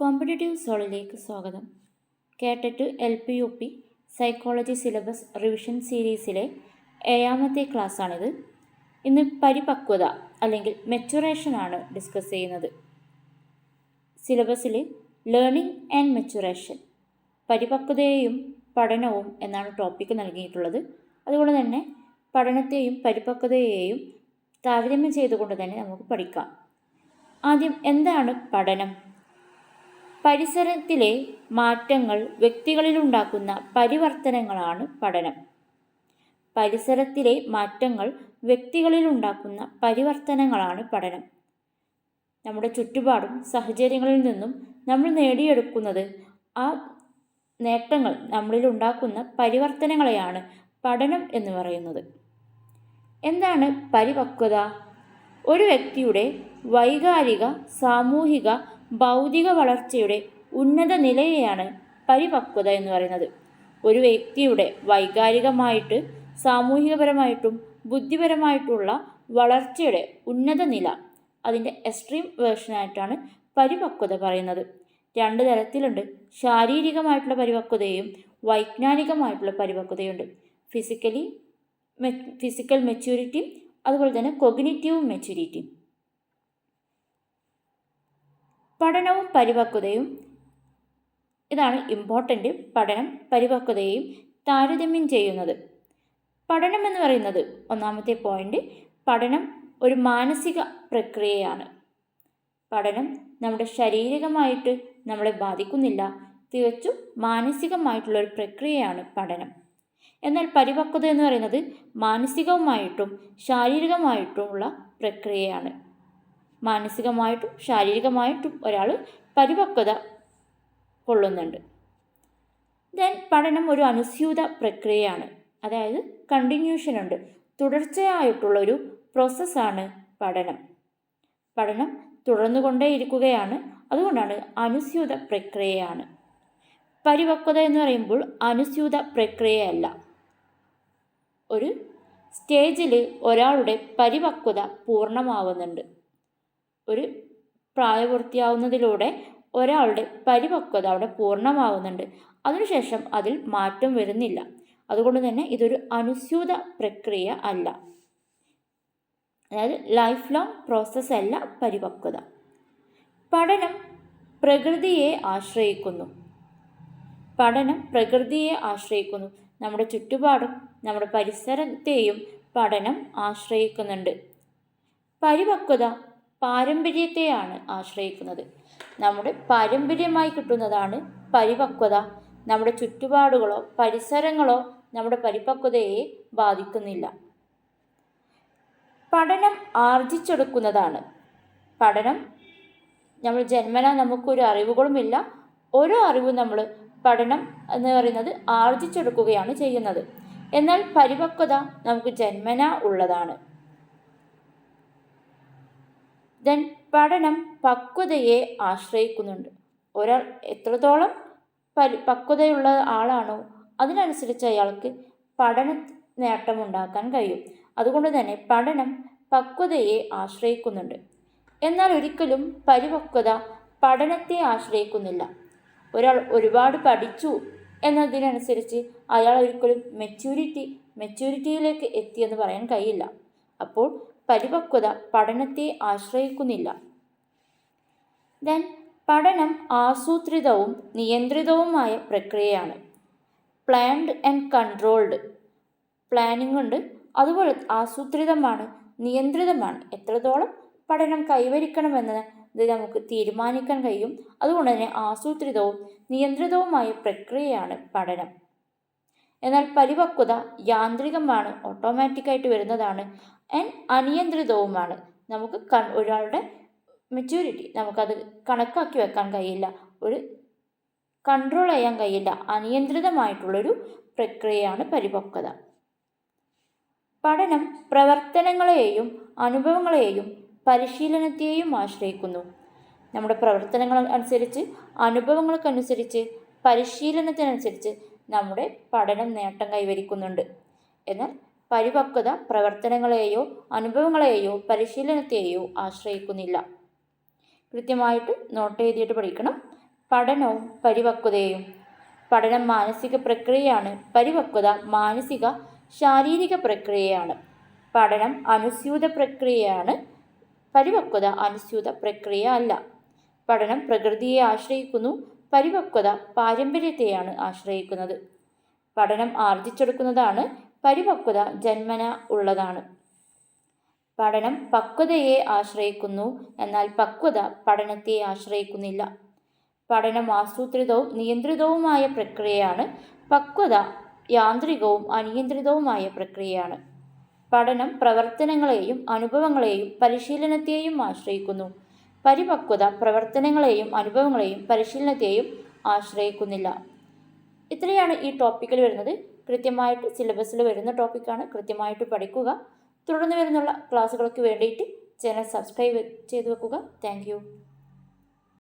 Competitive സോളിലേക്ക് സ്വാഗതം. കേട്ടറ്റ് LP-UP psychology syllabus revision സീരീസിലെ 7ാമത്തെ ക്ലാസ്സാണിത്. ഇന്ന് പരിപക്വത അല്ലെങ്കിൽ മെച്ചുറേഷൻ ആണ് ഡിസ്കസ് ചെയ്യുന്നത്. സിലബസിൽ ലേണിംഗ് ആൻഡ് മെച്ചുറേഷൻ, പരിപക്വതയെയും പഠനവും എന്നാണ് ടോപ്പിക്ക് നൽകിയിട്ടുള്ളത്. അതുകൊണ്ട് തന്നെ പഠനത്തെയും പരിപക്വതയെയും താരതമ്യം ചെയ്തുകൊണ്ട് തന്നെ നമുക്ക് പഠിക്കാം. ആദ്യം, എന്താണ് പഠനം? പരിസരത്തിലെ മാറ്റങ്ങൾ വ്യക്തികളിലുണ്ടാക്കുന്ന പരിവർത്തനങ്ങളാണ് പഠനം. പരിസരത്തിലെ മാറ്റങ്ങൾ വ്യക്തികളിലുണ്ടാക്കുന്ന പരിവർത്തനങ്ങളാണ് പഠനം. നമ്മുടെ ചുറ്റുപാടും സാഹചര്യങ്ങളിൽ നിന്നും നമ്മൾ നേടിയെടുക്കുന്നത് ആ നേട്ടങ്ങൾ നമ്മളിലുണ്ടാക്കുന്ന പരിവർത്തനങ്ങളെയാണ് പഠനം എന്ന് പറയുന്നത്. എന്താണ് പരിപക്വത? ഒരു വ്യക്തിയുടെ വൈകാരിക, സാമൂഹിക, ഭൗതിക വളർച്ചയുടെ ഉന്നത നിലയെയാണ് പരിപക്വത എന്ന് പറയുന്നത്. ഒരു വ്യക്തിയുടെ വൈകാരികമായിട്ട്, സാമൂഹികപരമായിട്ടും ബുദ്ധിപരമായിട്ടുള്ള വളർച്ചയുടെ ഉന്നത നില, അതിൻ്റെ എക്സ്ട്രീം വേർഷനായിട്ടാണ് പരിപക്വത പറയുന്നത്. 2 തരത്തിലുണ്ട്. ശാരീരികമായിട്ടുള്ള പരിപക്വതയും വൈജ്ഞാനികമായിട്ടുള്ള പരിപക്വതയുണ്ട്. ഫിസിക്കൽ മെച്യൂരിറ്റി, അതുപോലെ തന്നെ കൊഗ്നിറ്റീവ് മെച്യൂരിറ്റി. പഠനവും പരിപക്വതയും, ഇതാണ് ഇമ്പോർട്ടൻ്റ്. പഠനം പരിപക്വതയെയും താരതമ്യം ചെയ്യുന്നത്. പഠനം എന്ന് പറയുന്നത്, ഒന്നാമത്തെ പോയിന്റ്, പഠനം ഒരു മാനസിക പ്രക്രിയയാണ്. പഠനം നമ്മുടെ ശാരീരികമായിട്ട് നമ്മളെ ബാധിക്കുന്നില്ല, തികച്ചും മാനസികമായിട്ടുള്ള ഒരു പ്രക്രിയയാണ് പഠനം. എന്നാൽ പരിപക്വത എന്ന് പറയുന്നത് മാനസികവുമായിട്ടും ശാരീരികമായിട്ടുമുള്ള പ്രക്രിയയാണ്. മാനസികമായിട്ടും ശാരീരികമായിട്ടും ഒരാൾ പരിപക്വത കൊള്ളുന്നുണ്ട്. പഠനം ഒരു അനുസ്യൂത പ്രക്രിയയാണ്. അതായത് കണ്ടിന്യൂഷൻ ഉണ്ട്, തുടർച്ചയായിട്ടുള്ളൊരു പ്രോസസ്സാണ് പഠനം. പഠനം തുടർന്നുകൊണ്ടേയിരിക്കുകയാണ്, അതുകൊണ്ടാണ് അനുസ്യൂത പ്രക്രിയയാണ്. പരിപക്വത എന്ന് പറയുമ്പോൾ അനുസ്യൂത പ്രക്രിയയല്ല. ഒരു സ്റ്റേജിൽ ഒരാളുടെ പരിപക്വത പൂർണ്ണമാവുന്നുണ്ട്. ഒരു പ്രായപൂർത്തിയാവുന്നതിലൂടെ ഒരാളുടെ പരിപക്വത അവിടെ പൂർണ്ണമാവുന്നുണ്ട്. അതിനുശേഷം അതിൽ മാറ്റം വരുന്നില്ല. അതുകൊണ്ട് തന്നെ ഇതൊരു അനുസ്യൂത പ്രക്രിയ അല്ല. അതായത് ലൈഫ് ലോങ് പ്രോസസ്സ് അല്ല പരിപക്വത. പഠനം പ്രകൃതിയെ ആശ്രയിക്കുന്നു. പഠനം പ്രകൃതിയെ ആശ്രയിക്കുന്നു. നമ്മുടെ ചുറ്റുപാടും നമ്മുടെ പരിസരത്തെയും പഠനം ആശ്രയിക്കുന്നുണ്ട്. പരിപക്വത പാരമ്പര്യത്തെയാണ് ആശ്രയിക്കുന്നത്. നമ്മുടെ പാരമ്പര്യമായി കിട്ടുന്നതാണ് പരിപക്വത. നമ്മുടെ ചുറ്റുപാടുകളോ പരിസരങ്ങളോ നമ്മുടെ പരിപക്വതയെ ബാധിക്കുന്നില്ല. പഠനം ആർജിച്ചെടുക്കുന്നതാണ്. പഠനം നമ്മൾ ജന്മന നമുക്കൊരു അറിവുകളുമില്ല. ഓരോ അറിവും നമ്മൾ പഠനം എന്ന് പറയുന്നത് ആർജിച്ചെടുക്കുകയാണ് ചെയ്യുന്നത്. എന്നാൽ പരിപക്വത നമുക്ക് ജന്മന ഉള്ളതാണ്. പഠനം പക്വതയെ ആശ്രയിക്കുന്നുണ്ട്. ഒരാൾ എത്രത്തോളം പക്വതയുള്ള ആളാണോ അതിനനുസരിച്ച് അയാൾക്ക് പഠന നേട്ടമുണ്ടാക്കാൻ കഴിയും. അതുകൊണ്ട് തന്നെ പഠനം പക്വതയെ ആശ്രയിക്കുന്നുണ്ട്. എന്നാൽ ഒരിക്കലും പരിപക്വത പഠനത്തെ ആശ്രയിക്കുന്നില്ല. ഒരാൾ ഒരുപാട് പഠിച്ചു എന്നതിനനുസരിച്ച് അയാൾ ഒരിക്കലും മെച്യൂരിറ്റിയിലേക്ക് എത്തിയെന്ന് പറയാൻ കഴിയില്ല. അപ്പോൾ പരിപക്വത പഠനത്തെ ആശ്രയിക്കുന്നില്ല. പഠനം ആസൂത്രിതവും നിയന്ത്രിതവുമായ പ്രക്രിയയാണ്. Planned and controlled. പ്ലാനിംഗ് ഉണ്ട്, അതുപോലെ ആസൂത്രിതമാണ്, നിയന്ത്രിതമാണ്. എത്രത്തോളം പഠനം കൈവരിക്കണമെന്ന് ഇത് നമുക്ക് തീരുമാനിക്കാൻ കഴിയും. അതുകൊണ്ട് തന്നെ ആസൂത്രിതവും നിയന്ത്രിതവുമായ പ്രക്രിയയാണ് പഠനം. എന്നാൽ പരിപക്വത യാന്ത്രികമാണ്, ഓട്ടോമാറ്റിക്കായിട്ട് വരുന്നതാണ്. അനിയന്ത്രിതവുമാണ്. നമുക്ക് ഒരാളുടെ മെച്യൂരിറ്റി നമുക്കത് കണക്കാക്കി വെക്കാൻ കഴിയില്ല, ഒരു കൺട്രോൾ ചെയ്യാൻ കഴിയില്ല. അനിയന്ത്രിതമായിട്ടുള്ളൊരു പ്രക്രിയയാണ് പരിപക്വത. പഠനം പ്രവർത്തനങ്ങളെയും അനുഭവങ്ങളെയും പരിശീലനത്തെയും ആശ്രയിക്കുന്നു. നമ്മുടെ പ്രവർത്തനങ്ങൾ അനുസരിച്ച്, അനുഭവങ്ങൾക്കനുസരിച്ച്, പരിശീലനത്തിനനുസരിച്ച് നമ്മുടെ പഠനം നേട്ടം കൈവരിക്കുന്നുണ്ട്. എന്നാൽ പരിപക്വത പ്രവർത്തനങ്ങളെയോ അനുഭവങ്ങളെയോ പരിശീലനത്തെയോ ആശ്രയിക്കുന്നില്ല. കൃത്യമായിട്ട് നോട്ട് എഴുതിയിട്ട് പഠിക്കണം. പഠനവും പരിപക്വതയും. പഠനം മാനസിക പ്രക്രിയയാണ്. പരിപക്വത മാനസിക ശാരീരിക പ്രക്രിയയാണ്. പഠനം അനുസ്യൂത പ്രക്രിയയാണ്. പരിപക്വത അനുസ്യൂത പ്രക്രിയ അല്ല. പഠനം പ്രകൃതിയെ ആശ്രയിക്കുന്നു. പരിപക്വത പാരമ്പര്യത്തെയാണ് ആശ്രയിക്കുന്നത്. പഠനം ആർജിച്ചെടുക്കുന്നതാണ്. പരിപക്വത ജന്മന ഉള്ളതാണ്. പഠനം പക്വതയെ ആശ്രയിക്കുന്നു, എന്നാൽ പക്വത പഠനത്തെ ആശ്രയിക്കുന്നില്ല. പഠനം ആസൂത്രിതവും നിയന്ത്രിതവുമായ പ്രക്രിയയാണ്. പക്വത യാന്ത്രികവും അനിയന്ത്രിതവുമായ പ്രക്രിയയാണ്. പഠനം പ്രവർത്തനങ്ങളെയും അനുഭവങ്ങളെയും പരിശീലനത്തെയും ആശ്രയിക്കുന്നു. പരിപക്വത പ്രവർത്തനങ്ങളെയും അനുഭവങ്ങളെയും പരിശീലനത്തെയും ആശ്രയിക്കുന്നില്ല. ഇത്രയാണ് ഈ ടോപ്പിക്കിൽ വരുന്നത്. കൃത്യമായിട്ട് സിലബസിൽ വരുന്ന ടോപ്പിക്കാണ്. കൃത്യമായിട്ട് പഠിക്കുക. തുടർന്ന് വരുന്നുള്ള ക്ലാസ്സുകൾക്ക് വേണ്ടിയിട്ട് ചാനൽ സബ്സ്ക്രൈബ് ചെയ്ത് വെക്കുക. താങ്ക്